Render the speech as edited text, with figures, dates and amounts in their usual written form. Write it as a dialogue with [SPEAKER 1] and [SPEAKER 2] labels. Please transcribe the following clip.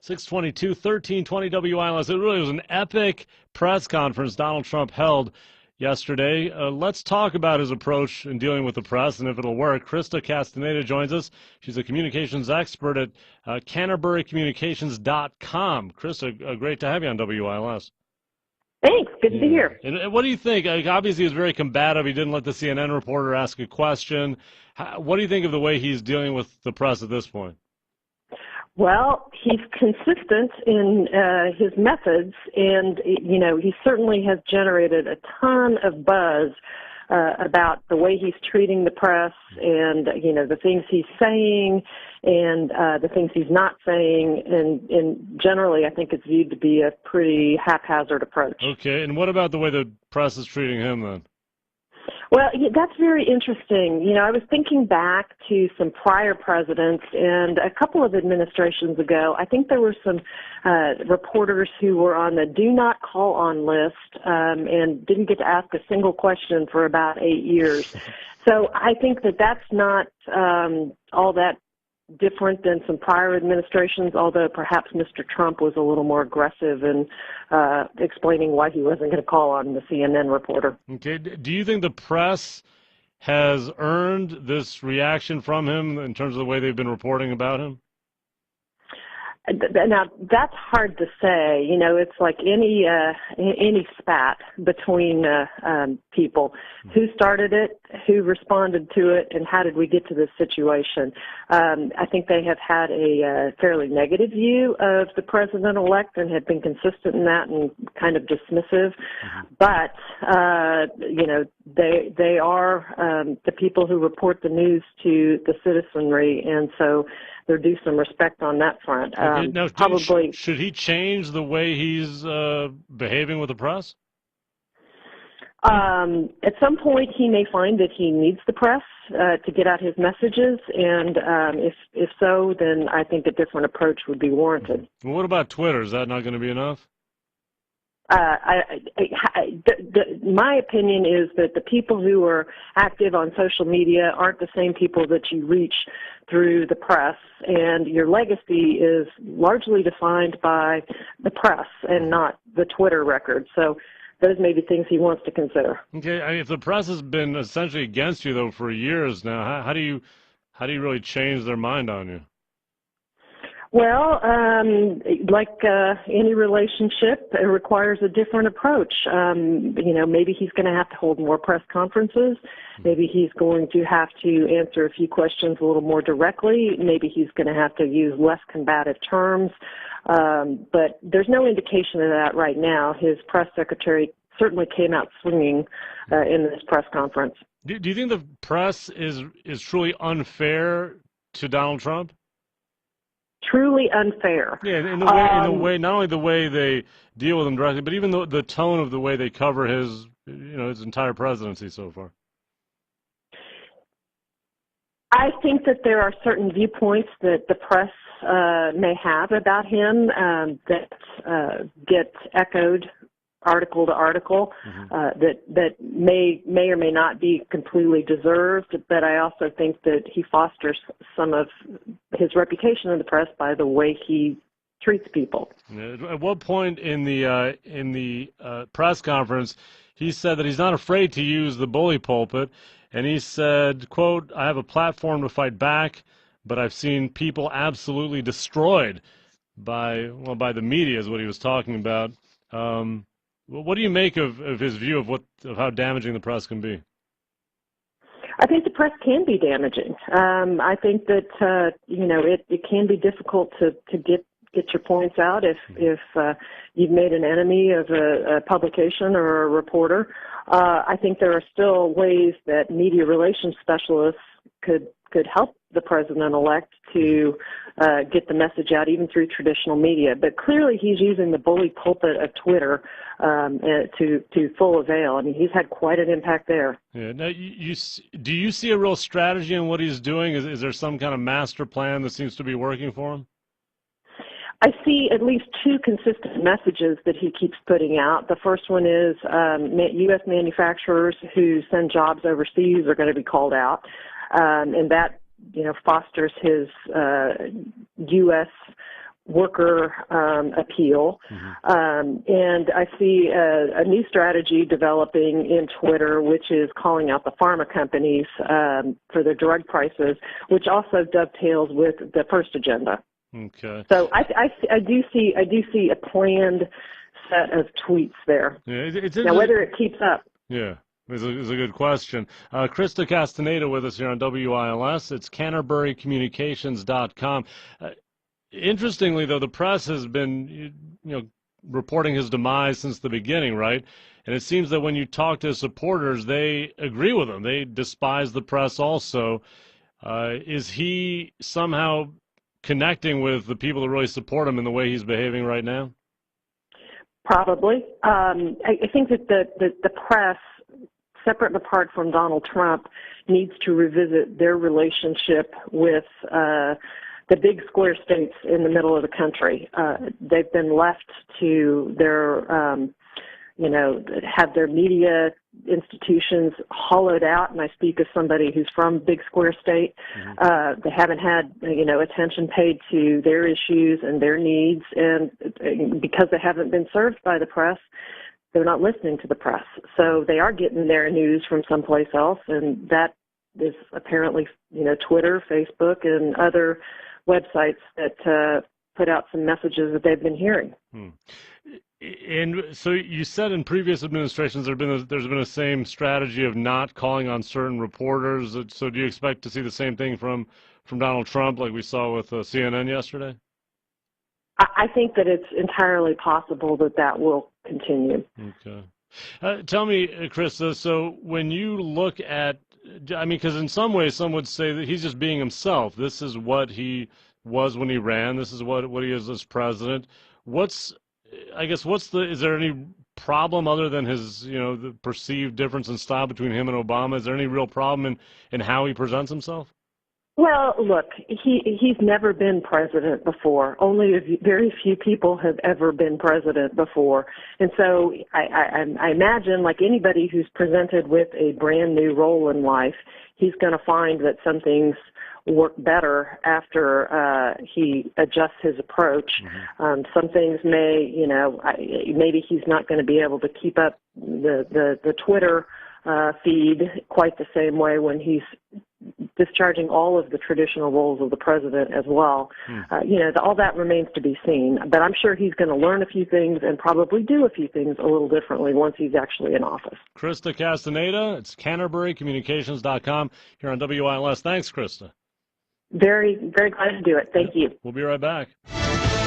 [SPEAKER 1] 622, 1320 WILS. It really was an epic press conference Donald Trump held yesterday. Let's talk about his approach in dealing with the press and if it'll work. Chrysta Castañeda joins us. She's a communications expert at CanterburyCommunications.com. Chrysta, great to have you on WILS.
[SPEAKER 2] Thanks. Good to be here.
[SPEAKER 1] And what do you think? Obviously, he was very combative. He didn't let the CNN reporter ask a question. What do you think of the way he's dealing with the press at this point?
[SPEAKER 2] Well, he's consistent in his methods, and, you know, he certainly has generated a ton of buzz about the way he's treating the press and, you know, the things he's saying and the things he's not saying. And generally, I think it's viewed to be a pretty haphazard approach.
[SPEAKER 1] Okay, and what about the way the press is treating him then?
[SPEAKER 2] Well, that's very interesting. You know, I was thinking back to some prior presidents, and a couple of administrations ago, I think there were some reporters who were on the do not call on list and didn't get to ask a single question for about 8 years. So I think that that's not all that different than some prior administrations, although perhaps Mr. Trump was a little more aggressive in explaining why he wasn't going to call on the CNN reporter.
[SPEAKER 1] Okay. Do you think the press has earned this reaction from him in terms of the way they've been reporting about him?
[SPEAKER 2] Now, that's hard to say. You know, it's like any spat between people. Who started it, who responded to it, and how did we get to this situation? I think they have had a fairly negative view of the president-elect and have been consistent in that and kind of dismissive. But, you know, they are the people who report the news to the citizenry, and so they're due some respect on that front.
[SPEAKER 1] Now, probably should he change the way he's behaving with the press?
[SPEAKER 2] At some point, he may find that he needs the press to get out his messages, and if so, then I think a different approach would be warranted.
[SPEAKER 1] Well, what about Twitter? Is that not going to be enough?
[SPEAKER 2] My opinion is that the people who are active on social media aren't the same people that you reach through the press, and your legacy is largely defined by the press and not the Twitter record. So those may be things he wants to consider.
[SPEAKER 1] Okay, I mean, if the press has been essentially against you though for years now, how do you really change their mind on you?
[SPEAKER 2] Well, like any relationship, it requires a different approach. You know, maybe he's going to have to hold more press conferences. Maybe he's going to have to answer a few questions a little more directly. Maybe he's going to have to use less combative terms. But there's no indication of that right now. His press secretary certainly came out swinging in this press conference.
[SPEAKER 1] Do you think the press is truly unfair to Donald Trump?
[SPEAKER 2] Truly unfair.
[SPEAKER 1] Yeah, in the way, not only the way they deal with him directly, but even the tone of the way they cover his entire presidency so far.
[SPEAKER 2] I think that there are certain viewpoints that the press may have about him that get echoed article to article, that may or may not be completely deserved, but I also think that he fosters some of his reputation in the press by the way he treats people.
[SPEAKER 1] At what point in the press conference, he said that he's not afraid to use the bully pulpit, and he said, quote, "I have a platform to fight back, but I've seen people absolutely destroyed by the media," is what he was talking about. What do you make of his view of how damaging the press can be?
[SPEAKER 2] I think the press can be damaging. I think that it can be difficult to get your points out if you've made an enemy of a publication or a reporter. I think there are still ways that media relations specialists could help the president-elect to get the message out, even through traditional media. But clearly he's using the bully pulpit of Twitter to full avail. I mean, he's had quite an impact there.
[SPEAKER 1] Yeah. Now, do you see a real strategy in what he's doing? Is there some kind of master plan that seems to be working for him?
[SPEAKER 2] I see at least two consistent messages that he keeps putting out. The first one is U.S. manufacturers who send jobs overseas are going to be called out, and that fosters his U.S. worker appeal. And I see a new strategy developing in Twitter, which is calling out the pharma companies for their drug prices, which also dovetails with the first agenda.
[SPEAKER 1] Okay.
[SPEAKER 2] So I do see a planned set of tweets there.
[SPEAKER 1] Yeah,
[SPEAKER 2] now, whether it keeps up.
[SPEAKER 1] Yeah. It's a good question. Chrysta Castañeda with us here on WILS. It's CanterburyCommunications.com. Interestingly, though, the press has been, reporting his demise since the beginning, right? And it seems that when you talk to his supporters, they agree with him. They despise the press also. Is he somehow connecting with the people that really support him in the way he's behaving right now?
[SPEAKER 2] Probably. I think that the press, separate and apart from Donald Trump, needs to revisit their relationship with the big square states in the middle of the country. They've been left to their, have their media institutions hollowed out, and I speak as somebody who's from big square state. They haven't had, attention paid to their issues and their needs, and because they haven't been served by the press, they're not listening to the press. So they are getting their news from someplace else, and that is apparently, Twitter, Facebook, and other websites that put out some messages that they've been hearing.
[SPEAKER 1] And so you said in previous administrations there's been a same strategy of not calling on certain reporters. So do you expect to see the same thing from Donald Trump, like we saw with CNN yesterday?
[SPEAKER 2] I think that it's entirely possible that will continue.
[SPEAKER 1] Okay. Tell me, Chrysta, so when you look at, because in some ways some would say that he's just being himself. This is what he was when he ran. This is what he is as president. Is there any problem other than his, the perceived difference in style between him and Obama? Is there any real problem in how he presents himself?
[SPEAKER 2] Well, look, he's never been president before. Only very few people have ever been president before. And so I imagine, like anybody who's presented with a brand new role in life, he's going to find that some things work better after he adjusts his approach. Some things maybe he's not going to be able to keep up the Twitter feed quite the same way when he's discharging all of the traditional roles of the president as well. All that remains to be seen. But I'm sure he's going to learn a few things and probably do a few things a little differently once he's actually in office.
[SPEAKER 1] Chrysta Castañeda, it's CanterburyCommunications.com here on WILS. Thanks, Chrysta.
[SPEAKER 2] Very, very glad to do it. Thank you.
[SPEAKER 1] We'll be right back.